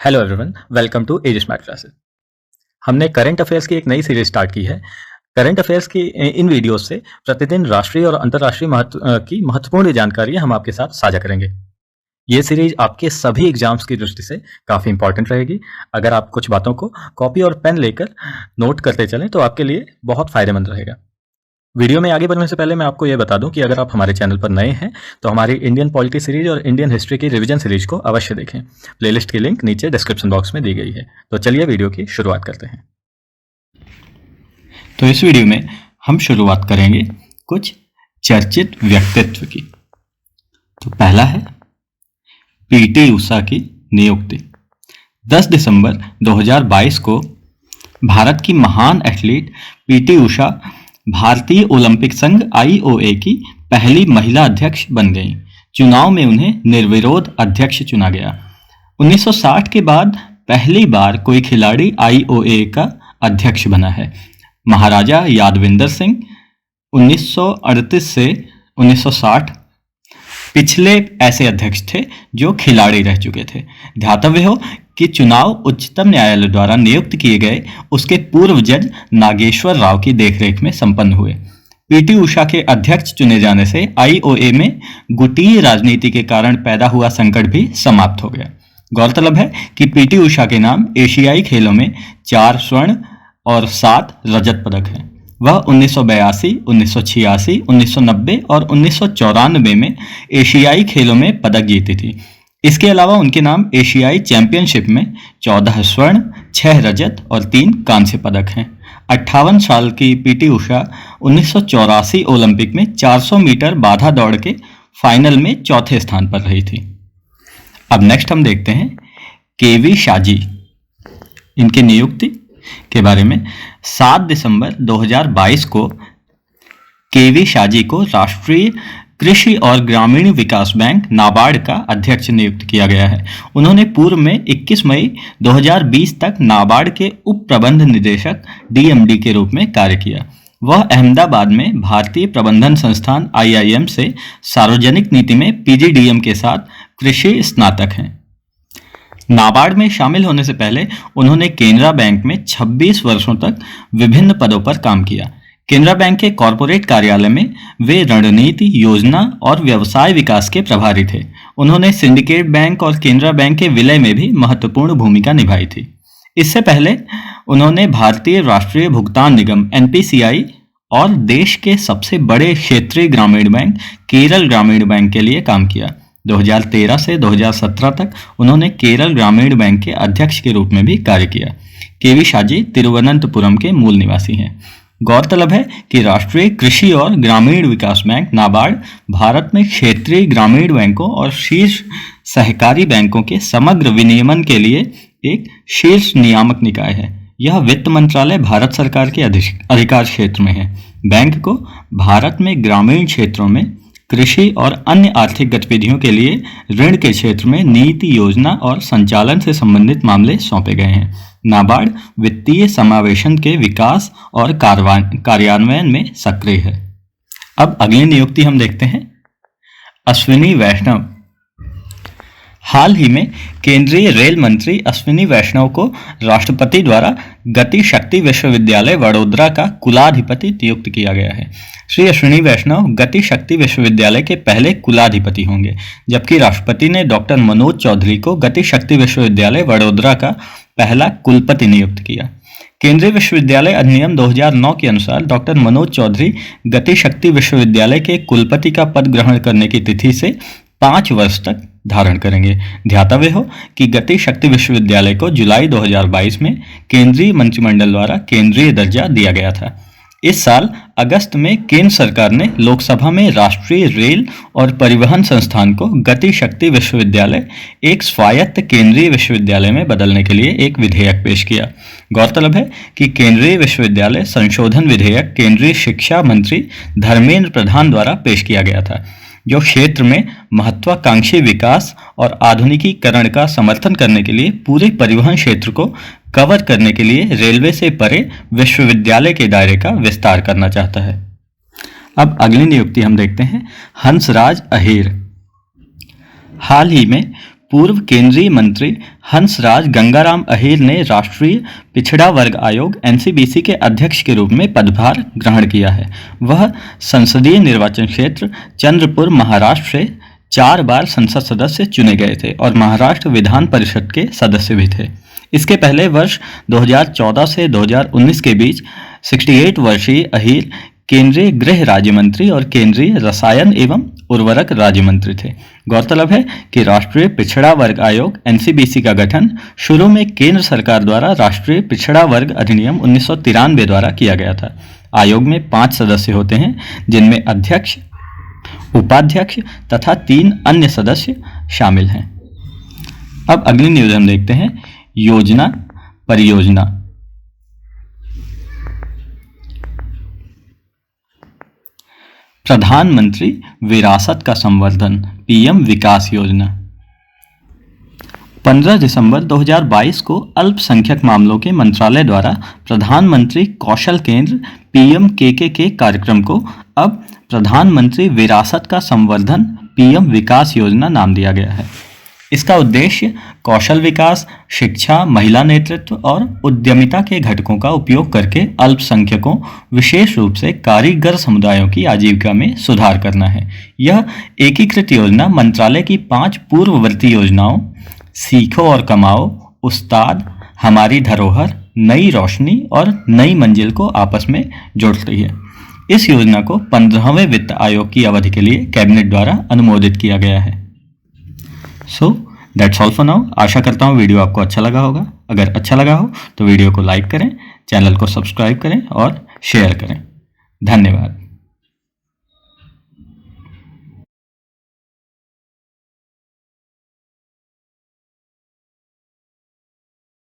Hello everyone, welcome to edge smart classes. हमने current affairs की एक नई सीरीज स्टार्ट की है। करंट अफेयर्स की इन वीडियोस से प्रतिदिन राष्ट्रीय और अंतर्राष्ट्रीय की महत्वपूर्ण जानकारी हम आपके साथ साझा करेंगे। ये सीरीज आपके सभी एग्जाम्स की दृष्टि से काफ़ी इंपॉर्टेंट रहेगी। अगर आप कुछ बातों को कॉपी और पेन लेकर नोट करते चलें तो आपके लिए बहुत फायदेमंद रहेगा। वीडियो में आगे बढ़ने से पहले मैं आपको यह बता दूं कि अगर आप हमारे चैनल पर नए हैं तो हमारी इंडियन पॉलिटी सीरीज और इंडियन हिस्ट्री की रिवीजन सीरीज को अवश्य देखें। प्लेलिस्ट की लिंक नीचे डिस्क्रिप्शन बॉक्स में दी गई है। तो चलिए वीडियो की शुरुआत करते हैं। तो इस वीडियो में हम शुरुआत करेंगे कुछ चर्चित व्यक्तित्व की। तो पहला है पीटी उषा की नियुक्ति। 10 दिसंबर 2022 को भारत की महान एथलीट पीटी उषा भारतीय ओलंपिक संघ आईओए की पहली महिला अध्यक्ष बन गईं। चुनाव में उन्हें निर्विरोध अध्यक्ष चुना गया। 1960 के बाद पहली बार कोई खिलाड़ी आईओए का अध्यक्ष बना है। महाराजा यादविंदर सिंह 1938 से 1960 पिछले ऐसे अध्यक्ष थे जो खिलाड़ी रह चुके थे। ध्यातव्य हो कि चुनाव उच्चतम न्यायालय द्वारा नियुक्त किए गए उसके पूर्व जज नागेश्वर राव की देखरेख में संपन्न हुए। पीटी उषा के अध्यक्ष चुने जाने से आईओए में गुटीय राजनीति के कारण पैदा हुआ संकट भी समाप्त हो गया। गौरतलब है कि पीटी उषा के नाम एशियाई खेलों में 4 स्वर्ण और 7 रजत पदक हैं। वह 1982, 1986, 1990 और 1994 में एशियाई खेलों में पदक जीती थी। इसके अलावा उनके नाम एशियाई चैंपियनशिप में 14 स्वर्ण, 6 रजत और 3 कांस्य पदक हैं। 58 साल की पीटी उषा 1984 ओलंपिक में 400 मीटर बाधा दौड़ के फाइनल में चौथे स्थान पर रही थी। अब नेक्स्ट हम देखते हैं केवी शाजी। इनकी नियुक्ति के बारे में 7 दिसंबर 2022 को केवी शाजी को राष्ट्रीय कृषि और ग्रामीण विकास बैंक नाबार्ड का अध्यक्ष नियुक्त किया गया है। उन्होंने पूर्व में 21 मई 2020 तक नाबार्ड के उप प्रबंध निदेशक डीएमडी के रूप में कार्य किया। वह अहमदाबाद में भारतीय प्रबंधन संस्थान आईआईएम से सार्वजनिक नीति में पीजीडीएम के साथ कृषि स्नातक हैं। नाबार्ड में शामिल होने से पहले उन्होंने केनरा बैंक में 26 वर्षों तक विभिन्न पदों पर काम किया। केनरा बैंक के कॉरपोरेट कार्यालय में वे रणनीति, योजना और व्यवसाय विकास के प्रभारी थे। उन्होंने सिंडिकेट बैंक और केनरा बैंक के विलय में भी महत्वपूर्ण भूमिका निभाई थी। इससे पहले उन्होंने भारतीय राष्ट्रीय भुगतान निगम एनपीसीआई और देश के सबसे बड़े क्षेत्रीय ग्रामीण बैंक केरल ग्रामीण बैंक के लिए काम किया। 2013 से 2017 तक उन्होंने केरल ग्रामीण बैंक के अध्यक्ष के रूप में भी कार्य किया। केवी शाजी तिरुवनंतपुरम के मूल निवासी हैं। गौरतलब है कि राष्ट्रीय कृषि और ग्रामीण विकास बैंक नाबार्ड भारत में क्षेत्रीय ग्रामीण बैंकों और शीर्ष सहकारी बैंकों के समग्र विनियमन के लिए एक शीर्ष नियामक निकाय है। यह वित्त मंत्रालय भारत सरकार के अधिकार क्षेत्र में है। बैंक को भारत में ग्रामीण क्षेत्रों में कृषि और अन्य आर्थिक गतिविधियों के लिए ऋण के क्षेत्र में नीति, योजना और संचालन से संबंधित मामले सौंपे गए हैं। नाबार्ड वित्तीय समावेशन के विकास और कार्यान्वयन में सक्रिय है। अब अगली नियुक्ति हम देखते हैं अश्विनी वैष्णव। हाल ही में केंद्रीय रेल मंत्री अश्विनी वैष्णव को राष्ट्रपति द्वारा गति शक्ति विश्वविद्यालय वडोदरा का कुलाधिपति नियुक्त किया गया है। श्री अश्विनी वैष्णव गति शक्ति विश्वविद्यालय के पहले कुलाधिपति होंगे, जबकि राष्ट्रपति ने डॉक्टर मनोज चौधरी को गति शक्ति विश्वविद्यालय वडोदरा का पहला कुलपति नियुक्त किया। केंद्रीय विश्वविद्यालय अधिनियम 2009 के अनुसार डॉक्टर मनोज चौधरी गति शक्ति विश्वविद्यालय के कुलपति का पद ग्रहण करने की तिथि से 5 वर्ष तक धारण करेंगे। ध्यातव्य हो कि गति शक्ति विश्वविद्यालय को जुलाई 2022 में केंद्रीय मंत्रिमंडल द्वारा केंद्रीय दर्जा दिया गया था। इस साल अगस्त में केंद्र सरकार ने लोकसभा में राष्ट्रीय रेल और परिवहन संस्थान को गति शक्ति विश्वविद्यालय एक स्वायत्त केंद्रीय विश्वविद्यालय में बदलने के लिए एक विधेयक पेश किया। गौरतलब है कि केंद्रीय विश्वविद्यालय संशोधन विधेयक केंद्रीय शिक्षा मंत्री धर्मेंद्र प्रधान द्वारा पेश किया गया था, जो क्षेत्र में महत्वाकांक्षी विकास और आधुनिकीकरण का समर्थन करने के लिए पूरे परिवहन क्षेत्र को कवर करने के लिए रेलवे से परे विश्वविद्यालय के दायरे का विस्तार करना चाहता है। अब अगली नियुक्ति हम देखते हैं हंसराज अहीर। हाल ही में पूर्व केंद्रीय मंत्री हंसराज गंगाराम अहीर ने राष्ट्रीय पिछड़ा वर्ग आयोग एनसीबीसी के अध्यक्ष के रूप में पदभार ग्रहण किया है। वह संसदीय निर्वाचन क्षेत्र चंद्रपुर महाराष्ट्र से 4 बार संसद सदस्य चुने गए थे और महाराष्ट्र विधान परिषद के सदस्य भी थे। इसके पहले वर्ष 2014 से 2019 के बीच 68 वर्षीय अहीर केंद्रीय गृह राज्य मंत्री और केंद्रीय रसायन एवं उर्वरक राज्य मंत्री थे। गौरतलब है कि राष्ट्रीय पिछड़ा वर्ग आयोग एनसीबीसी का गठन शुरू में केंद्र सरकार द्वारा राष्ट्रीय पिछड़ा वर्ग अधिनियम 1993 द्वारा किया गया था। आयोग में 5 सदस्य होते हैं, जिनमें अध्यक्ष, उपाध्यक्ष तथा 3 अन्य सदस्य शामिल हैं। अब अगली न्यूज हम देखते हैं, योजना परियोजना। प्रधानमंत्री विरासत का संवर्धन पीएम विकास योजना 15 दिसंबर 2022 को अल्पसंख्यक मामलों के मंत्रालय द्वारा प्रधानमंत्री कौशल केंद्र PMKK कार्यक्रम को अब प्रधानमंत्री विरासत का संवर्धन पीएम विकास योजना नाम दिया गया है। इसका उद्देश्य कौशल विकास, शिक्षा, महिला नेतृत्व और उद्यमिता के घटकों का उपयोग करके अल्पसंख्यकों, विशेष रूप से कारीगर समुदायों की आजीविका में सुधार करना है। यह एकीकृत योजना मंत्रालय की 5 पूर्ववर्ती योजनाओं सीखो और कमाओ, उस्ताद, हमारी धरोहर, नई रोशनी और नई मंजिल को आपस में जोड़ती है। इस योजना को 15वें वित्त आयोग की अवधि के लिए कैबिनेट द्वारा अनुमोदित किया गया है। So that's all for now. आशा करता हूँ वीडियो आपको अच्छा लगा होगा। अगर अच्छा लगा हो तो वीडियो को लाइक करें, चैनल को सब्सक्राइब करें और शेयर करें। धन्यवाद।